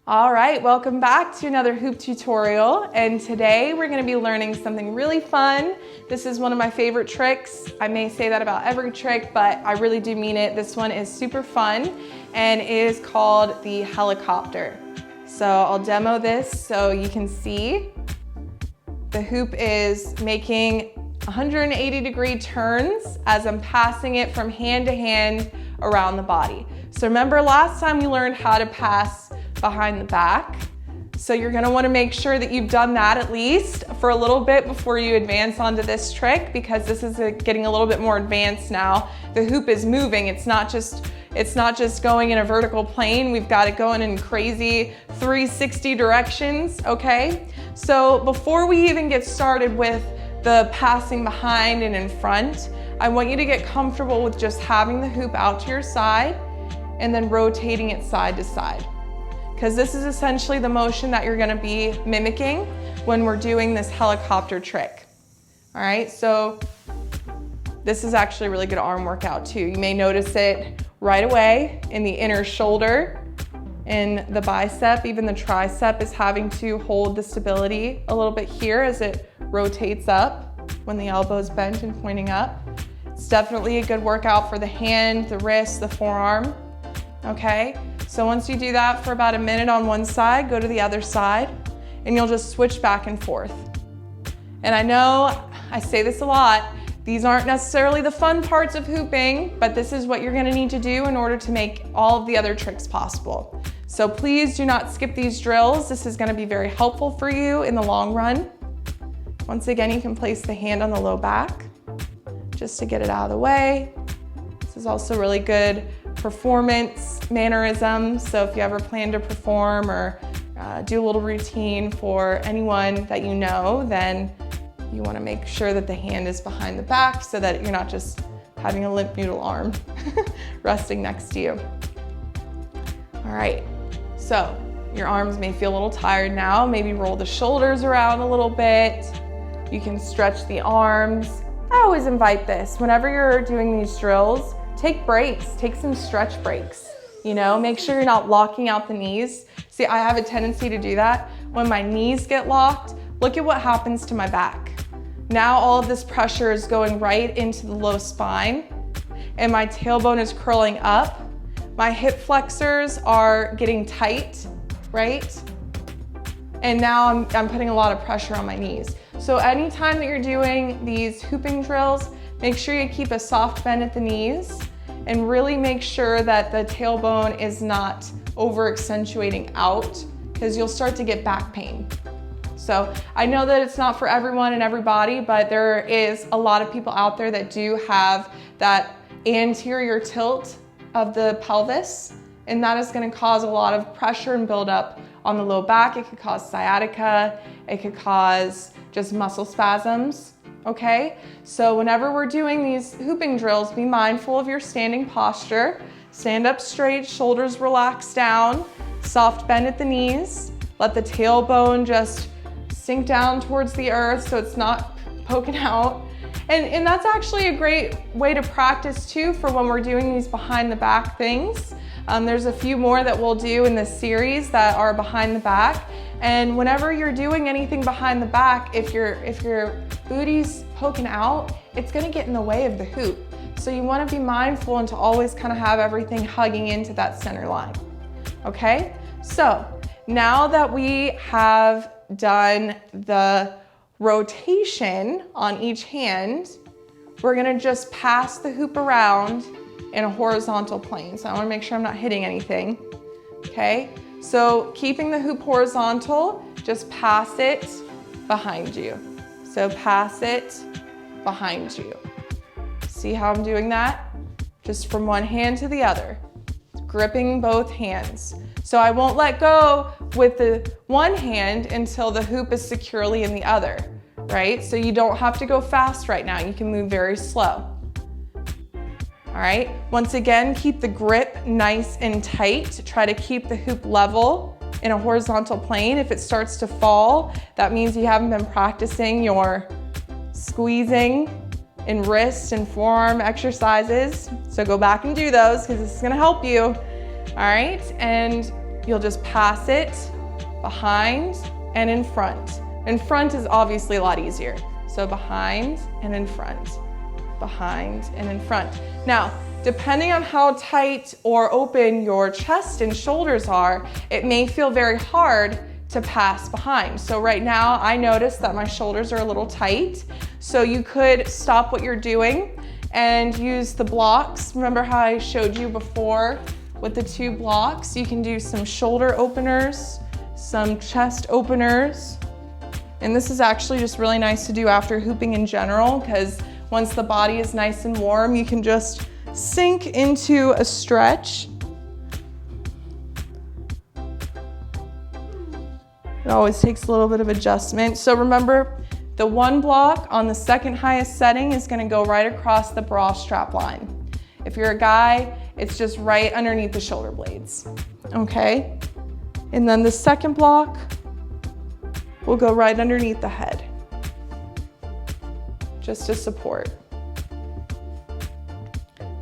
All right, welcome back to another hoop tutorial. And today we're gonna be learning something really fun. This is one of my favorite tricks. I may say that about every trick, but I really do mean it. This one is super fun and it is called the helicopter. So I'll demo this so you can see. The hoop is making 180-degree turns as I'm passing it from hand to hand around the body. So remember last time we learned how to pass behind the back. So you're gonna wanna make sure that you've done that at least for a little bit before you advance onto this trick, because this is getting a little bit more advanced now. The hoop is moving, it's not just going in a vertical plane. We've got it going in crazy 360 directions, okay? So before we even get started with the passing behind and in front, I want you to get comfortable with just having the hoop out to your side and then rotating it side to side. Because this is essentially the motion that you're gonna be mimicking when we're doing this helicopter trick. All right, so this is actually a really good arm workout too. You may notice it right away in the inner shoulder, in the bicep, even the tricep is having to hold the stability a little bit here as it rotates up when the elbow is bent and pointing up. It's definitely a good workout for the hand, the wrist, the forearm, okay? So once you do that for about a minute on one side, go to the other side, and you'll just switch back and forth. And I know I say this a lot, these aren't necessarily the fun parts of hooping, but this is what you're gonna need to do in order to make all of the other tricks possible. So please do not skip these drills. This is gonna be very helpful for you in the long run. Once again, you can place the hand on the low back just to get it out of the way. This is also really good performance mannerism. So if you ever plan to perform or do a little routine for anyone that you know, then you want to make sure that the hand is behind the back so that you're not just having a limp noodle arm resting next to you. All right, so your arms may feel a little tired now. Maybe roll the shoulders around a little bit. You can stretch the arms. I always invite this. Whenever you're doing these drills, take breaks, take some stretch breaks. You know, make sure you're not locking out the knees. See, I have a tendency to do that. When my knees get locked, look at what happens to my back. Now all of this pressure is going right into the low spine and my tailbone is curling up. My hip flexors are getting tight, right? And now I'm putting a lot of pressure on my knees. So anytime that you're doing these hooping drills, make sure you keep a soft bend at the knees and really make sure that the tailbone is not over accentuating out, because you'll start to get back pain. So I know that it's not for everyone and everybody, but there is a lot of people out there that do have that anterior tilt of the pelvis, and that is going to cause a lot of pressure and buildup on the low back. It could cause sciatica, it could cause just muscle spasms. Okay, so whenever we're doing these hooping drills, be mindful of your standing posture. Stand up straight, shoulders relax down, soft bend at the knees. Let the tailbone just sink down towards the earth so it's not poking out. And that's actually a great way to practice too for when we're doing these behind the back things. There's a few more that we'll do in this series that are behind the back. And whenever you're doing anything behind the back, if your booty's poking out, it's gonna get in the way of the hoop. So you wanna be mindful and to always kind of have everything hugging into that center line, okay? So now that we have done the rotation on each hand, we're gonna just pass the hoop around in a horizontal plane. So I wanna make sure I'm not hitting anything, okay? So keeping the hoop horizontal, just pass it behind you. So pass it behind you. See how I'm doing that? Just from one hand to the other, gripping both hands. So I won't let go with the one hand until the hoop is securely in the other, right? So you don't have to go fast right now. You can move very slow. All right, once again, keep the grip nice and tight. Try to keep the hoop level in a horizontal plane. If it starts to fall, that means you haven't been practicing your squeezing and wrist and forearm exercises. So go back and do those because this is gonna help you. All right, and you'll just pass it behind and in front. In front is obviously a lot easier. So behind and in front, behind and in front. Now, depending on how tight or open your chest and shoulders are, it may feel very hard to pass behind. So right now, I notice that my shoulders are a little tight. So you could stop what you're doing and use the blocks. Remember how I showed you before with the 2 blocks? You can do some shoulder openers, some chest openers. And this is actually just really nice to do after hooping in general, because once the body is nice and warm, you can just sink into a stretch. It always takes a little bit of adjustment. So remember, the 1 block on the second highest setting is gonna go right across the bra strap line. If you're a guy, it's just right underneath the shoulder blades, okay? And then the second block will go right underneath the head, just to support.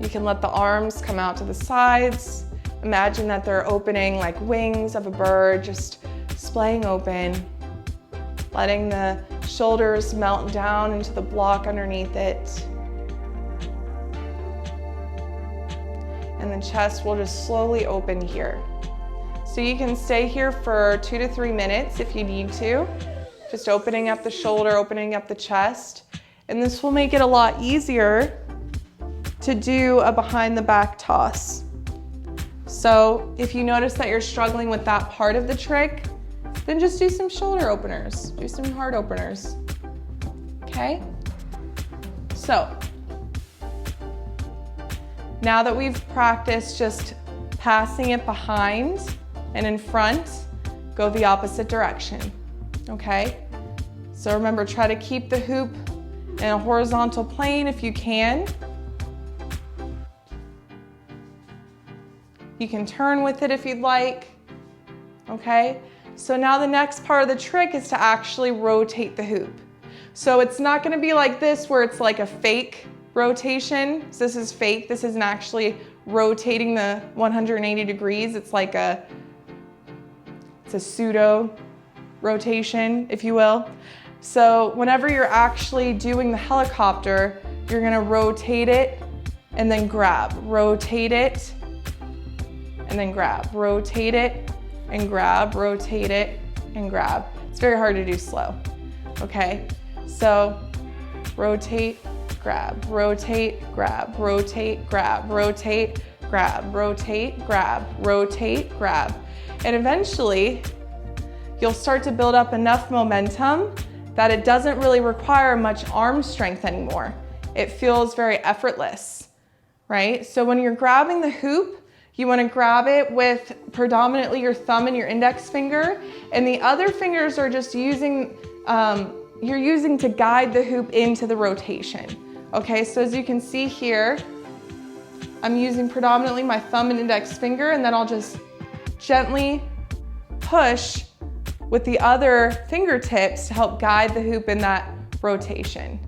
You can let the arms come out to the sides. Imagine that they're opening like wings of a bird, just splaying open, letting the shoulders melt down into the block underneath it. And the chest will just slowly open here. So you can stay here for 2 to 3 minutes if you need to, just opening up the shoulder, opening up the chest. And this will make it a lot easier to do a behind the back toss. So if you notice that you're struggling with that part of the trick, then just do some shoulder openers, do some heart openers, okay? So now that we've practiced just passing it behind and in front, go the opposite direction, okay? So remember, try to keep the hoop in a horizontal plane if you can. You can turn with it if you'd like, okay? So now the next part of the trick is to actually rotate the hoop. So it's not gonna be like this where it's like a fake rotation. So this is fake, this isn't actually rotating the 180 degrees. It's like it's a pseudo rotation, if you will. So whenever you're actually doing the helicopter, you're gonna rotate it and then grab, rotate it and then grab, rotate it and grab, rotate it and grab. It's very hard to do slow, okay? So rotate, grab, rotate, grab, rotate, grab, rotate, grab, rotate, grab, rotate, grab. And eventually, you'll start to build up enough momentum that it doesn't really require much arm strength anymore. It feels very effortless, right? So when you're grabbing the hoop, you want to grab it with predominantly your thumb and your index finger, and the other fingers are just using, you're using to guide the hoop into the rotation. Okay, so as you can see here, I'm using predominantly my thumb and index finger, and then I'll just gently push with the other fingertips to help guide the hoop in that rotation.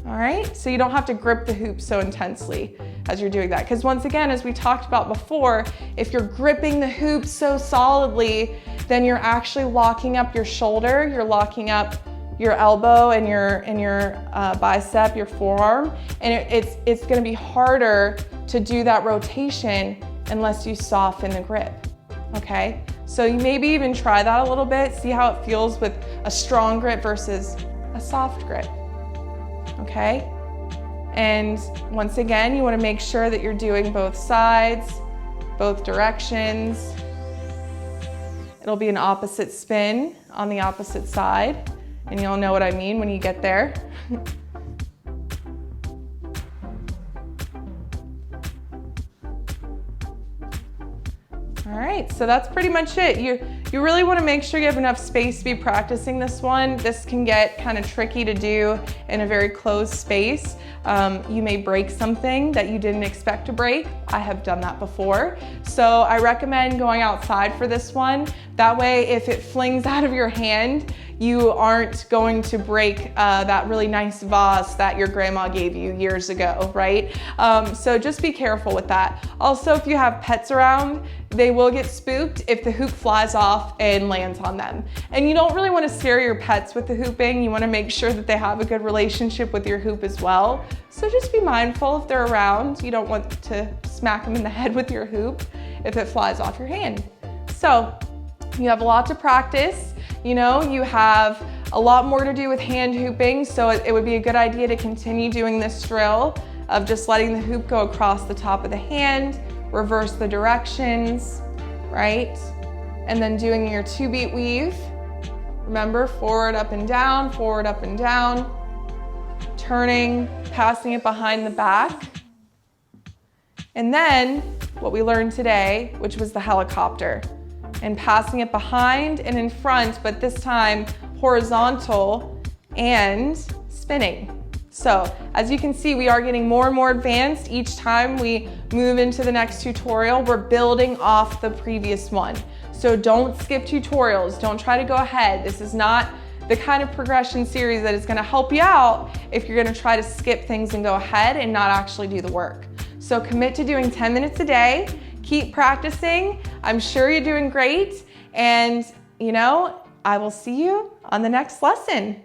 All right, so you don't have to grip the hoop so intensely as you're doing that. Because once again, as we talked about before, if you're gripping the hoop so solidly, then you're actually locking up your shoulder, you're locking up your elbow and your bicep, your forearm, and it's gonna be harder to do that rotation unless you soften the grip, okay? So you maybe even try that a little bit, see how it feels with a strong grip versus a soft grip, okay? And once again, you wanna make sure that you're doing both sides, both directions. It'll be an opposite spin on the opposite side, and you'll know what I mean when you get there. All right, so that's pretty much it. You really want to make sure you have enough space to be practicing this one. This can get kind of tricky to do in a very closed space. You may break something that you didn't expect to break. I have done that before. So I recommend going outside for this one. That way, if it flings out of your hand, you aren't going to break that really nice vase that your grandma gave you years ago, right? So just be careful with that. Also, if you have pets around, they will get spooked if the hoop flies off and lands on them. And you don't really want to scare your pets with the hooping. You want to make sure that they have a good relationship with your hoop as well. So just be mindful if they're around. You don't want to smack them in the head with your hoop if it flies off your hand. So you have a lot to practice. You know, you have a lot more to do with hand hooping, so it would be a good idea to continue doing this drill of just letting the hoop go across the top of the hand, reverse the directions, right? And then doing your 2-beat weave. Remember, forward, up and down, forward, up and down, turning, passing it behind the back. And then what we learned today, which was the helicopter, and passing it behind and in front, but this time horizontal and spinning. So as you can see, we are getting more and more advanced each time we move into the next tutorial. We're building off the previous one. So don't skip tutorials. Don't try to go ahead. This is not the kind of progression series that is going to help you out if you're going to try to skip things and go ahead and not actually do the work. So commit to doing 10 minutes a day. Keep practicing. I'm sure you're doing great. And, you know, I will see you on the next lesson.